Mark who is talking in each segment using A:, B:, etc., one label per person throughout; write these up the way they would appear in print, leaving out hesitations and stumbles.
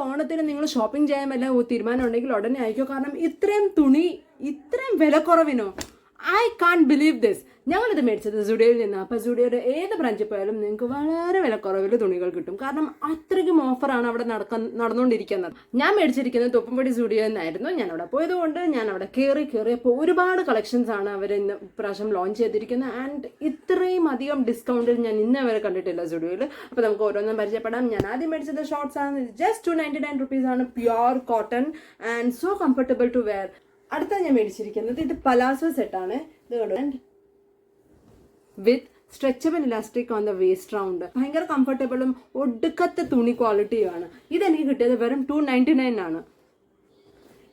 A: ഓണത്തിന് നിങ്ങൾ ഷോപ്പിംഗ് ചെയ്യാൻ വല്ല തീരുമാനം ഉണ്ടെങ്കിൽ ഉടനെ അയക്കോ. കാരണം ഇത്രയും തുണി ഇത്രയും വിലക്കുറവിനോ? I can't believe this. ഞങ്ങളിത് മേടിച്ചത് സുഡിയോയിൽ നിന്ന്. അപ്പോൾ സുഡിയോയുടെ ഏത് ബ്രാഞ്ചിൽ പോയാലും നിങ്ങൾക്ക് വളരെ വിലക്കുറവിൽ തുണികൾ കിട്ടും. കാരണം അത്രയ്ക്കും ഓഫറാണ് അവിടെ നടന്നുകൊണ്ടിരിക്കുന്നത്. ഞാൻ മേടിച്ചിരിക്കുന്നത് തൊപ്പുംപടി സുഡിയോ എന്നായിരുന്നു. ഞാൻ അവിടെ പോയതുകൊണ്ട് ഞാൻ അവിടെ കയറിയപ്പോൾ ഒരുപാട് കളക്ഷൻസ് ആണ് അവർ ഇന്ന് പ്രാവശ്യം ലോഞ്ച് ചെയ്തിരിക്കുന്നത്. ആൻഡ് ഇത്രയും അധികം ഡിസ്കൗണ്ടിൽ ഞാൻ ഇന്നേ വരെ കണ്ടിട്ടില്ല സുഡിയോയിൽ. അപ്പോൾ നമുക്ക് ഓരോന്നും പരിചയപ്പെടാം. ഞാൻ ആദ്യം മേടിച്ചത് ഷോർട്സ് ആണ്. ജസ്റ്റ് 299 rupees ആണ്. Pure cotton and so comfortable to wear. അടുത്ത ഞാൻ മേടിച്ചിരിക്കുന്നത് ഇത് പലാസോ സെറ്റാണ്. ഇത് കണ്ടു, with stretchable elastic on the waist round. ഭയങ്കര കംഫർട്ടബിളും ഒടുക്കത്തെ തുണി ക്വാളിറ്റിയുമാണ്. ഇതെനിക്ക് കിട്ടിയത് വെറും 299 ആണ്.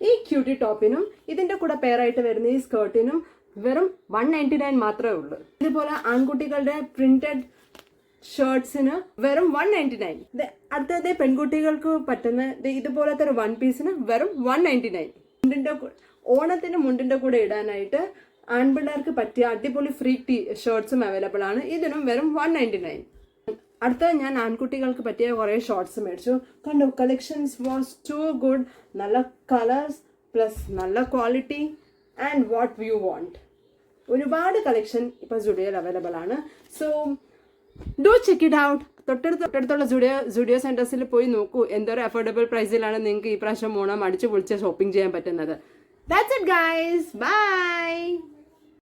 A: ഈ ക്യൂട്ടി ടോപ്പിനും ഇതിന്റെ കൂടെ പെയറായിട്ട് വരുന്ന ഈ സ്കേർട്ടിനും വെറും 199 മാത്രമേ ഉള്ളൂ. ഇതുപോലെ ആൺകുട്ടികളുടെ പ്രിന്റഡ് ഷർട്ട്സിന് വെറും 199. അടുത്തത് പെൺകുട്ടികൾക്ക് പറ്റുന്ന ഇതുപോലത്തെ ഒരു 1 പീസിന് വെറും 199. ഓണത്തിന് മുണ്ടിന്റെ കൂടെ ഇടാനായിട്ട് ആൺപിള്ളേർക്ക് പറ്റിയ അടിപൊളി ഫ്രീ ഷർട്ട്സും അവൈലബിൾ ആണ്. ഇതിനും വെറും 199. അടുത്ത ഞാൻ ആൺകുട്ടികൾക്ക് പറ്റിയ കുറേ ഷോർട്സ് മേടിച്ചു. കണ്ടു, കളക്ഷൻസ് വാസ് ടു ഗുഡ്. നല്ല കളേഴ്സ് പ്ലസ് നല്ല quality and what you want. ഒരുപാട് കളക്ഷൻ ഇപ്പോൾ സുഡിയോയിൽ അവൈലബിൾ ആണ്. So do check it out. തൊട്ടടുത്തുള്ള സുഡിയോ സെന്റേഴ്സിൽ പോയി നോക്കൂ. എന്തൊരു അഫോർഡബിൾ പ്രൈസിലാണ് നിങ്ങൾക്ക് ഈ പ്രാവശ്യം ഓണം അടിച്ചു പൊളിച്ച് ഷോപ്പിംഗ് ചെയ്യാൻ പറ്റുന്നത്. That's it guys. Bye.